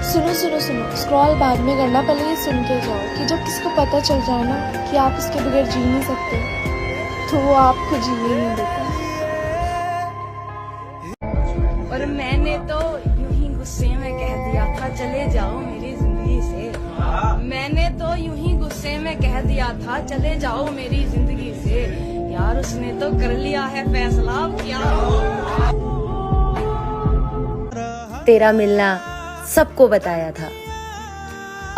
सुनो सुनो सुनो, स्क्रॉल बाद में करना, पहले ये सुन के जाओ कि जब किसी को पता चल जाए ना कि आप इसके बगैर जी नहीं सकते, तो वो आपको जीने नहीं देता। और मैंने तो यूं ही गुस्से में कह दिया था चले जाओ मेरी जिंदगी से। मैंने तो यूं ही गुस्से में कह दिया था चले जाओ मेरी जिंदगी से। यार उसने तो कर लिया है फैसला, क्या तेरा मिलना सबको बताया था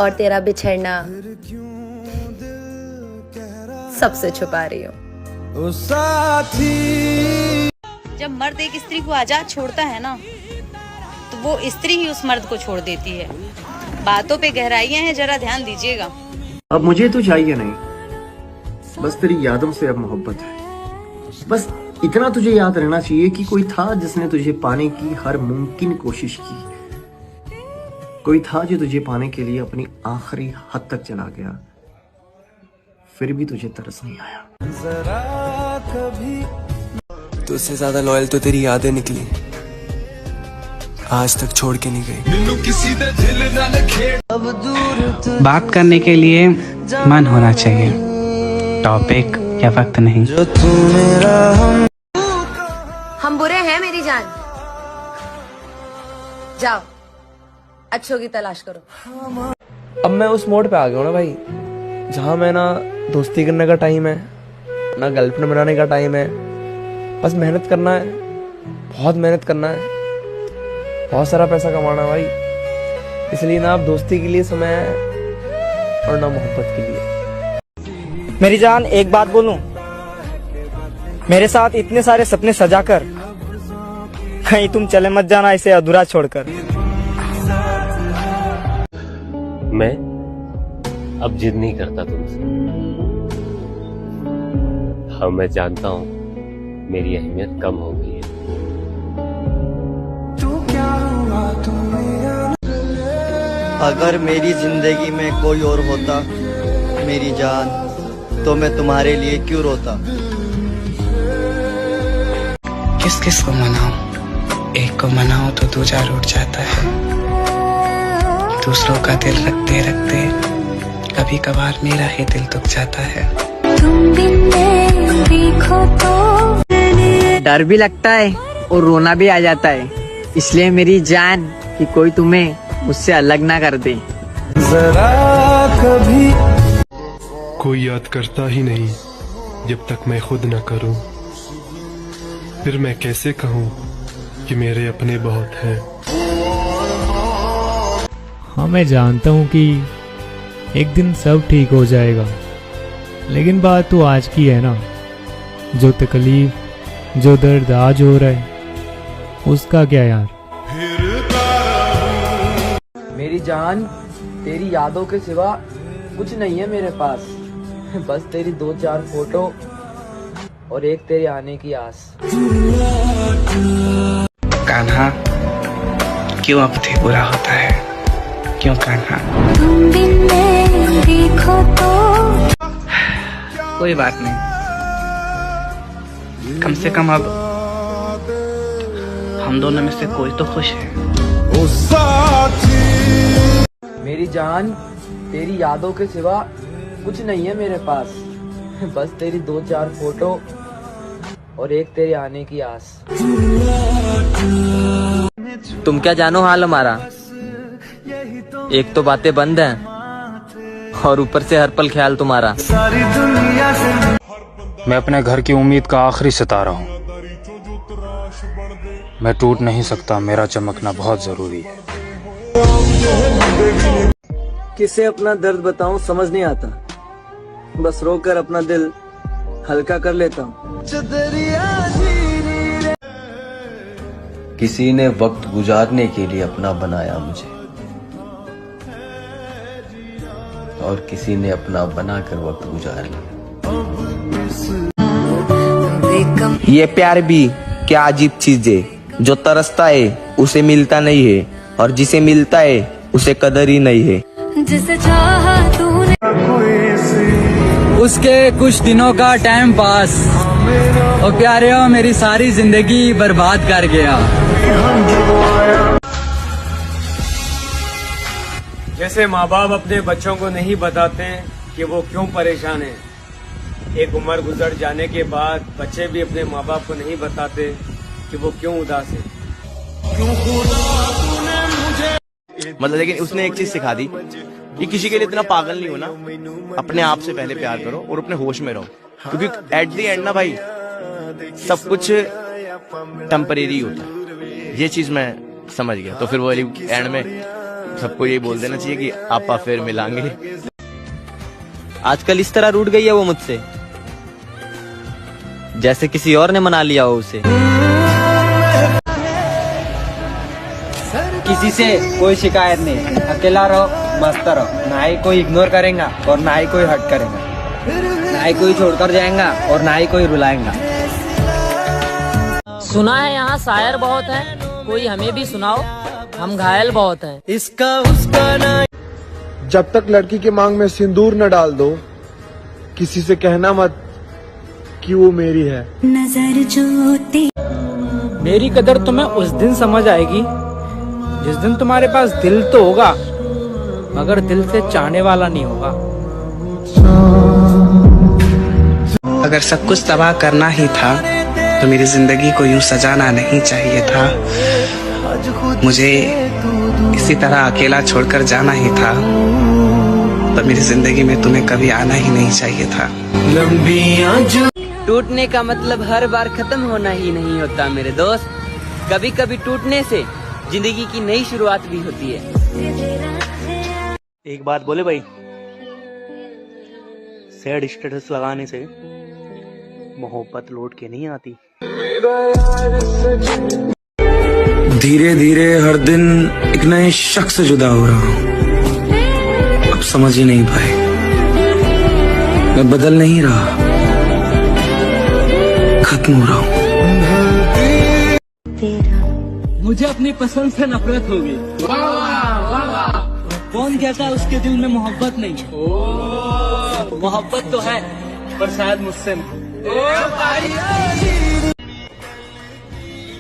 और तेरा बिछड़ना सबसे छुपा रही हूँ। जब मर्द एक स्त्री को आजाद छोड़ता है ना, तो वो स्त्री ही उस मर्द को छोड़ देती है। बातों पे गहराइयां हैं, जरा ध्यान दीजिएगा। अब मुझे तो चाहिए नहीं, बस तेरी यादों से अब मोहब्बत है। बस इतना तुझे याद रहना चाहिए कि कोई था जिसने तुझे पाने की हर मुमकिन कोशिश की। कोई था जो तुझे पाने के लिए अपनी आखिरी हद तक चला गया, फिर भी तुझे तरस नहीं आया। तुझसे ज्यादा लॉयल तो तेरी यादें निकली, आज तक छोड़ के नहीं गई। बात करने के लिए मन होना चाहिए, टॉपिक या वक्त नहीं। हम बुरे हैं मेरी जान, जाओ अच्छों की तलाश करो। अब मैं उस मोड पे आ गया हूँ ना भाई, जहाँ मैं ना दोस्ती करने का टाइम है ना गर्लफ्रेंड बनाने का टाइम है। बस मेहनत करना है, बहुत मेहनत करना है, बहुत सारा पैसा कमाना है भाई। इसलिए ना अब दोस्ती के लिए समय है और ना मोहब्बत के लिए। मेरी जान एक बात बोलूं, मेरे साथ इतने सारे सपने सजाकर कहीं तुम चले मत जाना इसे अधूरा छोड़कर। मैं अब जिद नहीं करता तुमसे। हाँ मैं जानता हूँ मेरी अहमियत कम हो गई है। अगर मेरी जिंदगी में कोई और होता मेरी जान, तो मैं तुम्हारे लिए क्यों रोता। किस किस को मनाऊं, एक को मनाऊं तो दूसरा रूठ जाता है। दूसरों का दिल रखते रखते कभी कभार मेरा ही दिल दुख जाता है। तुम बिन देखो तो डर भी लगता है और रोना भी आ जाता है, इसलिए मेरी जान कि कोई तुम्हें मुझसे अलग ना कर दे। जरा कभी कोई याद करता ही नहीं जब तक मैं खुद न करूं, फिर मैं कैसे कहूं कि मेरे अपने बहुत हैं। हाँ मैं जानता हूँ कि एक दिन सब ठीक हो जाएगा, लेकिन बात तो आज की है ना। जो तकलीफ, जो दर्द आज हो रहा है, उसका क्या यार। मेरी जान तेरी यादों के सिवा कुछ नहीं है मेरे पास, बस तेरी 2-4 फोटो और एक तेरे आने की आस। कान्हा क्यों अब थे बुरा होता है, क्यों कान्हा। तुम बिन देखो तो कोई बात नहीं, कम से कम अब हम दोनों में से कोई तो खुश है। मेरी जान तेरी यादों के सिवा कुछ नहीं है मेरे पास, बस तेरी 2-4 फोटो और एक तेरे आने की आस। तुम क्या जानो हाल हमारा, एक तो बातें बंद हैं और ऊपर से हर पल ख्याल तुम्हारा। मैं अपने घर की उम्मीद का आखिरी सितारा हूँ, मैं टूट नहीं सकता, मेरा चमकना बहुत जरूरी है। किसे अपना दर्द बताऊं समझ नहीं आता, बस रोकर अपना दिल हल्का कर लेता हूँ। किसी ने वक्त गुजारने के लिए अपना बनाया मुझे, और किसी ने अपना बनाकर वक्त गुजार लिया। ये प्यार भी क्या अजीब चीज है, जो तरसता है उसे मिलता नहीं है, और जिसे मिलता है उसे कदर ही नहीं है। जिसे चाहा तूने उसके कुछ दिनों का टाइम पास, और प्यारे हो मेरी सारी जिंदगी बर्बाद कर गया। जैसे माँ बाप अपने बच्चों को नहीं बताते कि वो क्यों परेशान है, एक उम्र गुजर जाने के बाद बच्चे भी अपने माँ बाप को नहीं बताते कि वो क्यों उदास है। मतलब लेकिन उसने एक चीज सिखा दी कि किसी के लिए इतना पागल नहीं होना, अपने आप से पहले प्यार करो और अपने होश में रहो, क्योंकि एट द एंड ना भाई सब कुछ टेम्परेरी होता है। ये चीज मैं समझ गया। तो फिर वो एंड में सबको यही बोल देना चाहिए कि आपा फिर मिलांगे। आजकल इस तरह रूठ गई है वो मुझसे, जैसे किसी और ने मना लिया हो उसे। किसी से कोई शिकायत नहीं, अकेला रहो, मस्त रहो। ना ही कोई इग्नोर करेगा और ना ही कोई हट करेगा, ना ही कोई छोड़कर जाएगा और ना ही कोई रुलाएगा। सुना है यहाँ शायर बहुत है, कोई हमें भी सुनाओ, हम घायल बहुत हैं। इसका उसका ना। जब तक लड़की के मांग में सिंदूर न डाल दो, किसी से कहना मत कि वो मेरी है। नजर जो मेरी कदर तुम्हें उस दिन समझ आएगी जिस दिन तुम्हारे पास दिल तो होगा मगर दिल से चाहने वाला नहीं होगा। अगर सब कुछ तबाह करना ही था तो मेरी जिंदगी को यूं सजाना नहीं चाहिए था। मुझे इसी तरह अकेला छोड़कर जाना ही था, पर मेरी जिंदगी में तुम्हें कभी आना ही नहीं चाहिए था। टूटने का मतलब हर बार खत्म होना ही नहीं होता मेरे दोस्त, कभी कभी टूटने से जिंदगी की नई शुरुआत भी होती है। एक बात बोले भाई, सैड स्टेटस लगाने से मोहब्बत लौट के नहीं आती। धीरे धीरे हर दिन एक नए शख्स से जुदा हो रहा हूँ। अब समझ ही नहीं पाए, मैं बदल नहीं रहा, खत्म हो रहा हूँ। मुझे अपनी पसंद से नफरत होगी। कौन कहता है उसके दिल में मोहब्बत नहीं है? मोहब्बत तो है पर शायद मुझसे नहीं।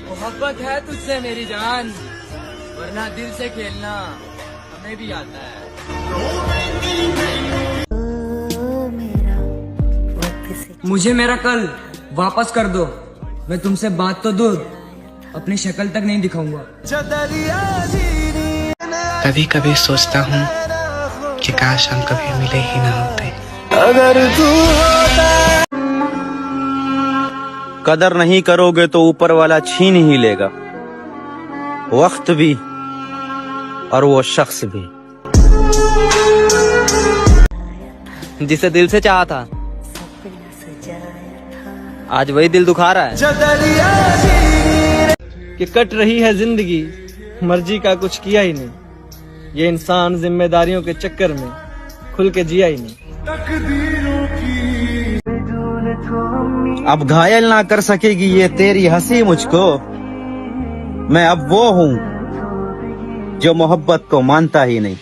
मोहब्बत है तुझसे मेरी जान, वरना दिल से खेलना हमें भी आता है। मुझे मेरा कल वापस कर दो, मैं तुमसे बात तो दूर अपनी शक्ल तक नहीं दिखाऊंगा। कभी कभी सोचता हूँ कि काश हम कभी मिले ही ना होते। अगर तू कदर नहीं करोगे तो ऊपर वाला छीन ही लेगा, वक्त भी और वो शख्स भी जिसे दिल से चाहा था, आज वही दिल दुखा रहा है। कि कट रही है जिंदगी, मर्जी का कुछ किया ही नहीं, ये इंसान जिम्मेदारियों के चक्कर में खुल के जिया ही नहीं। अब घायल ना कर सकेगी ये तेरी हंसी मुझको, मैं अब वो हूँ जो मोहब्बत को मानता ही नहीं।